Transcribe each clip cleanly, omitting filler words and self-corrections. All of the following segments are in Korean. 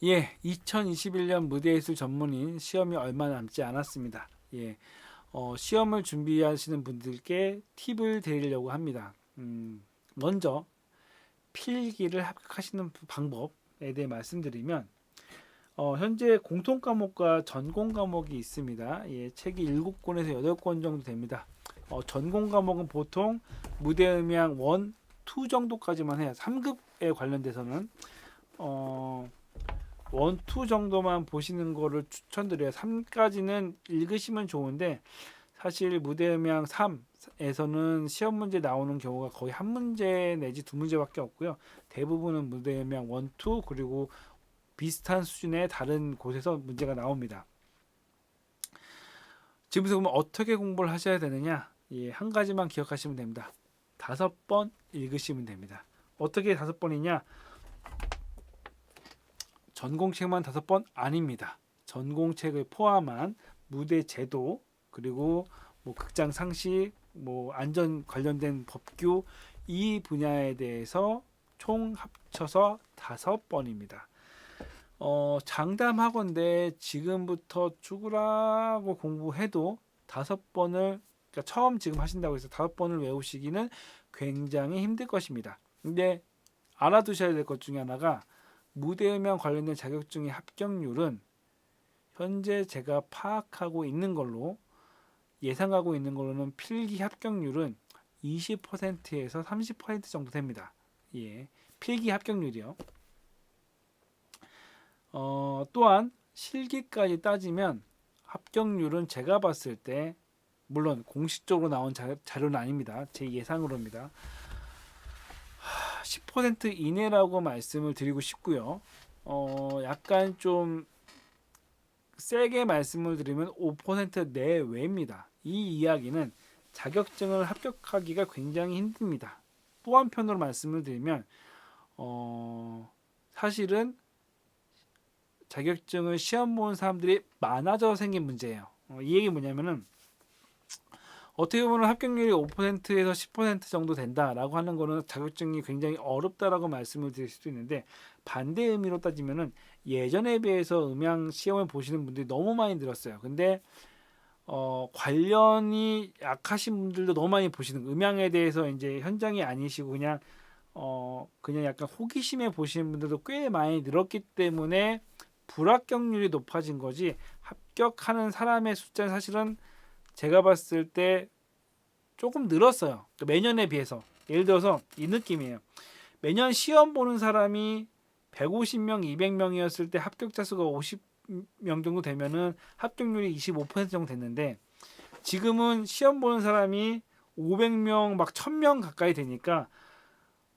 예, 2021년 무대예술 전문인 시험이 얼마 남지 않았습니다. 예, 시험을 준비하시는 분들께 팁을 드리려고 합니다. 먼저 필기를 합격하시는 방법에 대해 말씀드리면, 현재 공통 과목과 전공 과목이 있습니다. 예, 책이 7권에서 8권 정도 됩니다. 전공 과목은 보통 무대음향 1, 2 정도까지만 해요. 3급에 관련돼서는 원, 투 정도만 보시는 거를 추천드려요. 3까지는 읽으시면 좋은데 사실 무대음향 3에서는 시험 문제 나오는 경우가 거의 한 문제 내지 두 문제밖에 없고요. 대부분은 무대음향 1, 2 그리고 비슷한 수준의 다른 곳에서 문제가 나옵니다. 지금부터 그러면 어떻게 공부를 하셔야 되느냐? 예, 한 가지만 기억하시면 됩니다. 5번 읽으시면 됩니다. 어떻게 5번이냐? 전공책만 5번 아닙니다. 전공책을 포함한 무대 제도 그리고 뭐 극장 상식, 뭐 안전 관련된 법규 이 분야에 대해서 총 합쳐서 5번입니다. 장담하건대 지금부터 죽으라고 공부해도 5번을 그러니까 처음 지금 하신다고 해서 5번을 외우시기는 굉장히 힘들 것입니다. 근데 알아두셔야 될 것 중에 하나가 무대음향 관련된 자격증의 합격률은 현재 제가 파악하고 있는 걸로 예상하고 있는 걸로는 필기 합격률은 20%에서 30% 정도 됩니다. 예, 필기 합격률이요. 또한 실기까지 따지면 합격률은 제가 봤을 때 물론 공식적으로 나온 자료는 아닙니다. 제 예상으로입니다. 10% 이내라고 말씀을 드리고 싶고요. 약간 좀 세게 말씀을 드리면 5% 내외입니다. 이 이야기는 자격증을 합격하기가 굉장히 힘듭니다. 또 한편으로 말씀을 드리면 사실은 자격증을 시험 보는 사람들이 많아져 생긴 문제예요. 이 얘기 뭐냐면은 어떻게 보면 합격률이 5%에서 10% 정도 된다라고 하는 거는 자격증이 굉장히 어렵다라고 말씀을 드릴 수도 있는데 반대 의미로 따지면은 예전에 비해서 음향 시험을 보시는 분들이 너무 많이 늘었어요. 근데 관련이 약하신 분들도 너무 많이 보시는 음향에 대해서 이제 현장이 아니시고 그냥 약간 호기심에 보시는 분들도 꽤 많이 늘었기 때문에 불합격률이 높아진 거지 합격하는 사람의 숫자는 사실은 제가 봤을 때 조금 늘었어요. 그러니까 매년에 비해서. 예를 들어서 이 느낌이에요. 매년 시험 보는 사람이 150명, 200명이었을 때 합격자 수가 50명 정도 되면은 합격률이 25% 정도 됐는데 지금은 시험 보는 사람이 500명, 막 1000명 가까이 되니까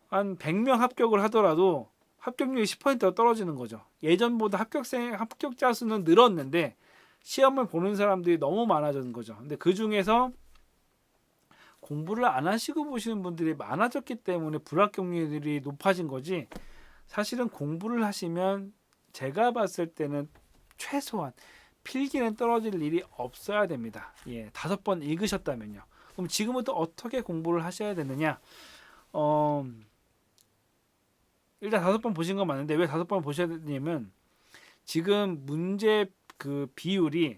한 100명 합격을 하더라도 합격률이 10%가 떨어지는 거죠. 예전보다 합격자 수는 늘었는데 시험을 보는 사람들이 너무 많아지는 거죠. 근데 그 중에서 공부를 안 하시고 보시는 분들이 많아졌기 때문에 불합격률이 높아진 거지 사실은 공부를 하시면 제가 봤을 때는 최소한 필기는 떨어질 일이 없어야 됩니다. 예, 5번 읽으셨다면요. 그럼 지금부터 어떻게 공부를 하셔야 되느냐? 일단 5번 보신 건 맞는데 왜 5번 보셔야 되냐면 지금 문제 그 비율이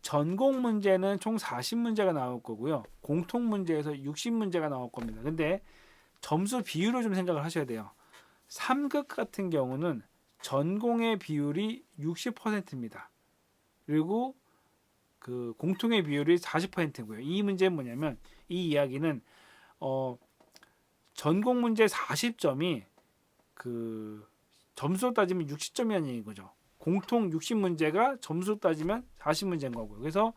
전공 문제는 총 40문제가 나올 거고요. 공통 문제에서 60문제가 나올 겁니다. 근데 점수 비율을 좀 생각을 하셔야 돼요. 3급 같은 경우는 전공의 비율이 60%입니다. 그리고 그 공통의 비율이 40%고요. 이 문제는 뭐냐면 이 이야기는 전공 문제 40점이 그 점수로 따지면 60점이라는 거죠. 공통 60문제가 점수로 따지면 40문제인 거고요. 그래서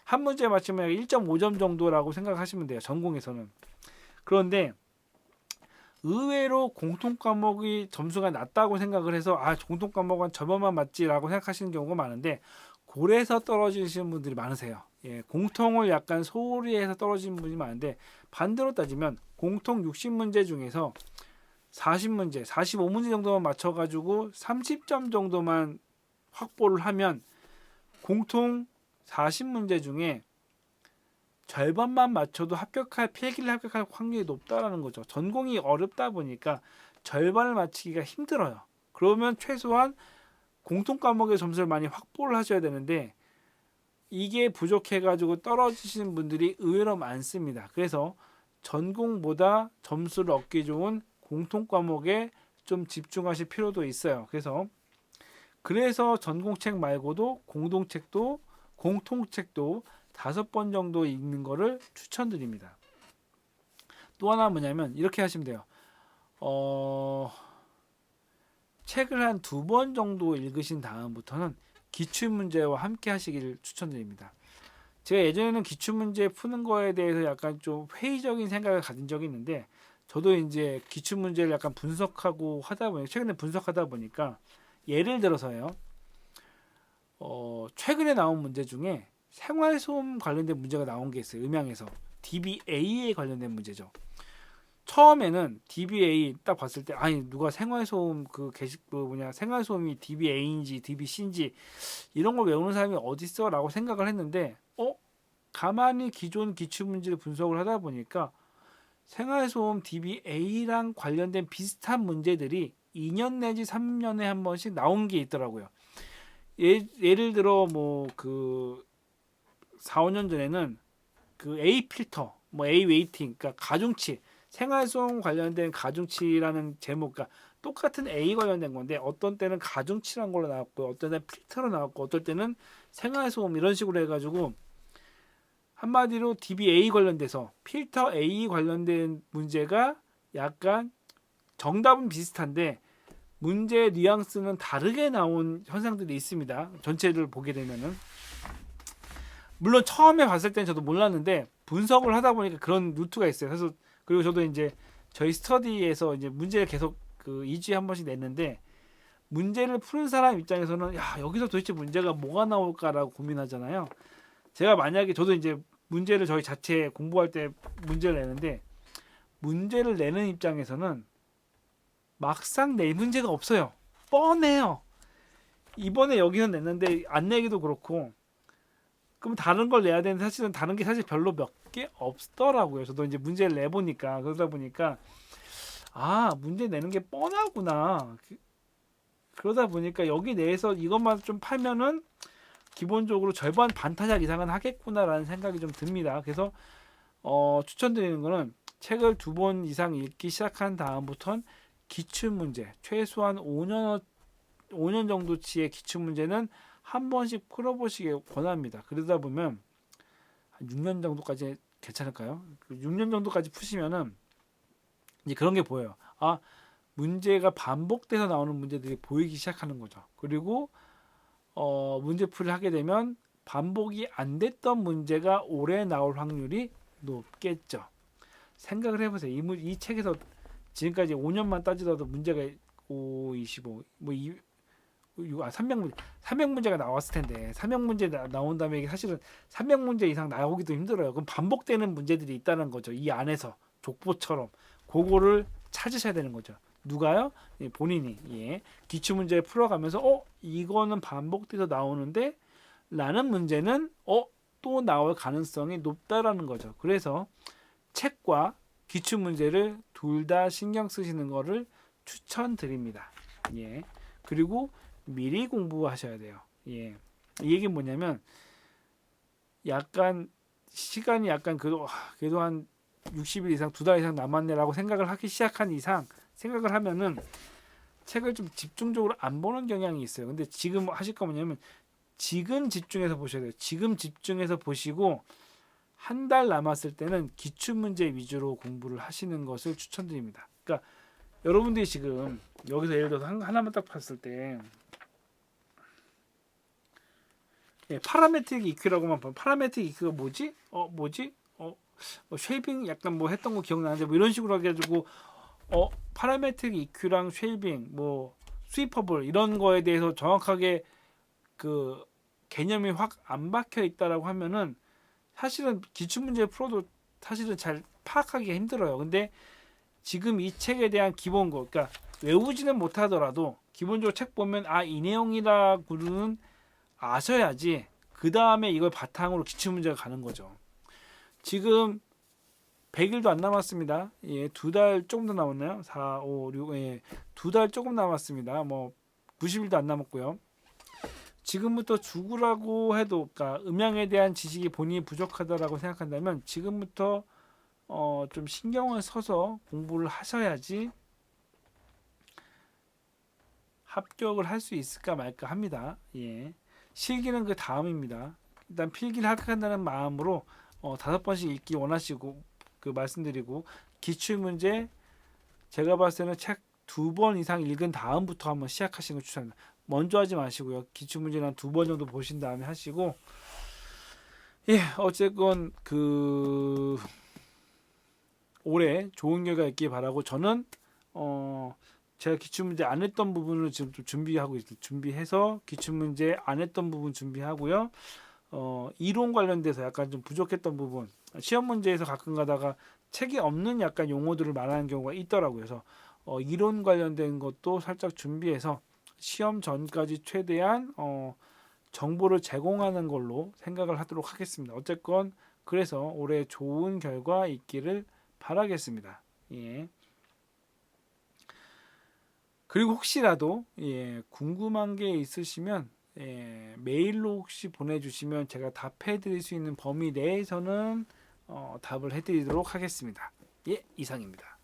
한 문제 맞추면 1.5점 정도라고 생각하시면 돼요. 전공에서는. 그런데 의외로 공통 과목이 점수가 낮다고 생각을 해서 공통 과목은 저번만 맞지라고 생각하시는 경우가 많은데 고래서 떨어지시는 분들이 많으세요. 예, 공통을 약간 소홀히 해서 떨어지는 분이 많은데 반대로 따지면 공통 60문제 중에서 40문제, 45문제 정도만 맞춰가지고 30점 정도만 확보를 하면 공통 40문제 중에 절반만 맞춰도 필기를 합격할 확률이 높다라는 거죠. 전공이 어렵다 보니까 절반을 맞히기가 힘들어요. 그러면 최소한 공통 과목의 점수를 많이 확보를 하셔야 되는데 이게 부족해가지고 떨어지시는 분들이 의외로 많습니다. 그래서 전공보다 점수를 얻기 좋은 공통 과목에 좀 집중하실 필요도 있어요. 그래서 전공책 말고도 공통책도 5번 정도 읽는 거를 추천드립니다. 또 하나 뭐냐면 이렇게 하시면 돼요. 책을 한 2번 정도 읽으신 다음부터는 기출문제와 함께 하시기를 추천드립니다. 제가 예전에는 기출문제 푸는 거에 대해서 약간 좀 회의적인 생각을 가진 적이 있는데 저도 이제 기출문제를 약간 분석하고 하다 보니 최근에 분석하다 보니까 예를 들어서요. 최근에 나온 문제 중에 생활소음 관련된 문제가 나온 게 있어요. 음향에서 DBA에 관련된 문제죠. 처음에는 DBA 딱 봤을 때 아니 누가 생활소음 생활소음이 DBA인지 DBC인지 이런 걸 외우는 사람이 어딨어라고 생각을 했는데 가만히 기존 기출문제를 분석을 하다 보니까 생활소음 DBA랑 관련된 비슷한 문제들이 2년 내지 3년에 한 번씩 나온 게 있더라고요. 예를 들어 뭐 그 4, 5년 전에는 그 A 필터, 뭐 A 웨이팅, 그러니까 가중치, 생활소음 관련된 가중치라는 제목, 그러니까 똑같은 A 관련된 건데 어떤 때는 가중치란 걸로 나왔고, 어떤 때는 필터로 나왔고, 어떨 때는 생활소음 이런 식으로 해가지고 한마디로 DBA 관련돼서 필터 A 관련된 문제가 약간 정답은 비슷한데 문제의 뉘앙스는 다르게 나온 현상들이 있습니다. 전체를 보게 되면은 물론 처음에 봤을 땐 저도 몰랐는데 분석을 하다 보니까 그런 루트가 있어요. 그래서 그리고 저도 이제 저희 스터디에서 이제 문제를 계속 그 2주에 한 번씩 냈는데 문제를 푸는 사람 입장에서는 야 여기서 도대체 문제가 뭐가 나올까라고 고민하잖아요. 제가 만약에 저도 이제 문제를 저희 자체 공부할 때 문제를 내는데 문제를 내는 입장에서는 막상 낼 문제가 없어요. 뻔해요. 이번에 여기서 냈는데 안 내기도 그렇고 그럼 다른 걸 내야 되는데 사실은 다른 게 사실 별로 몇 개 없더라고요. 저도 이제 문제를 내보니까 그러다 보니까 아 문제 내는 게 뻔하구나. 그러다 보니까 여기 내에서 이것만 좀 팔면은 기본적으로 절반 반타작 이상은 하겠구나라는 생각이 좀 듭니다. 그래서 추천드리는 거는 책을 2번 이상 읽기 시작한 다음부터는 기출문제 최소한 5년 정도치의 기출문제는 한 번씩 풀어보시길 권합니다. 그러다 보면 한 6년 정도까지 괜찮을까요? 6년 정도까지 푸시면은 이제 그런 게 보여요. 아 문제가 반복돼서 나오는 문제들이 보이기 시작하는 거죠. 그리고 문제풀이를 하게 되면 반복이 안 됐던 문제가 오래 나올 확률이 높겠죠. 생각을 해보세요. 이 책에서 지금까지 5년만 따지더라도 문제가 5, 25, 300문제가 나왔을 텐데 300문제 나온 다음에 이게 사실은 300문제 이상 나오기도 힘들어요. 그럼 반복되는 문제들이 있다는 거죠. 이 안에서 족보처럼 그거를 찾으셔야 되는 거죠. 누가요? 본인이 기출문제 풀어가면서 이거는 반복돼서 나오는데 라는 문제는 또 나올 가능성이 높다라는 거죠. 그래서 책과 기출문제를 둘 다 신경 쓰시는 거를 추천드립니다. 그리고 미리 공부하셔야 돼요. 이 얘기는 뭐냐면 약간 시간이 약간 그래도 한 60일 이상 2달 이상 남았네라고 생각을 하기 시작한 이상 생각을 하면은 책을 좀 집중적으로 안 보는 경향이 있어요. 근데 지금 하실 거 뭐냐면 지금 집중해서 보셔야 돼요. 지금 집중해서 보시고 한 달 남았을 때는 기출문제 위주로 공부를 하시는 것을 추천드립니다. 그러니까 여러분들이 지금 여기서 예를 들어서 하나만 딱 봤을 때 파라메트릭 EQ라고만 보면 파라메트릭 EQ가 뭐지? 쉐이빙 약간 뭐 했던 거 기억나는데 뭐 이런 식으로 해가지고 파라메트릭 EQ랑 쉐이빙 뭐 스위퍼블 이런 거에 대해서 정확하게 그 개념이 확 안 박혀 있다라고 하면은 사실은 기출문제 풀어도 사실은 잘 파악하기가 힘들어요. 근데 지금 이 책에 대한 기본 거, 그러니까 외우지는 못하더라도 기본적으로 책 보면 이 내용이라고는 아셔야지 그 다음에 이걸 바탕으로 기출문제가 가는 거죠. 지금 100일도 안 남았습니다. 2달 조금 더 남았나요? 4, 5, 6, 2달 조금 남았습니다. 뭐 90일도 안 남았고요. 지금부터 죽으라고 해도, 그러니까 음양에 대한 지식이 본인이 부족하다라고 생각한다면 지금부터 좀 신경을 써서 공부를 하셔야지 합격을 할 수 있을까 말까 합니다. 예. 실기는 그 다음입니다. 일단 필기를 합격한다는 마음으로 5번씩 읽기 원하시고 그 말씀드리고, 기출 문제 제가 봤을 때는 책 2번 이상 읽은 다음부터 한번 시작하시는 걸 추천합니다. 먼저 하지 마시고요. 기출 문제는 2번 정도 보신 다음에 하시고, 예, 어쨌건 그 올해 좋은 결과 있길 바라고, 저는 제가 기출문제 안 했던 부분을 지금 좀 준비하고 있습니다. 준비해서 기출문제 안 했던 부분 준비하고요. 이론 관련돼서 약간 좀 부족했던 부분, 시험 문제에서 가끔 가다가 책이 없는 약간 용어들을 말하는 경우가 있더라고요. 그래서 이론 관련된 것도 살짝 준비해서 시험 전까지 최대한 정보를 제공하는 걸로 생각을 하도록 하겠습니다. 어쨌건 그래서 올해 좋은 결과 있기를 바라겠습니다. 예. 그리고 혹시라도 궁금한 게 있으시면 메일로 혹시 보내주시면 제가 답해드릴 수 있는 범위 내에서는 답을 해드리도록 하겠습니다. 예, 이상입니다.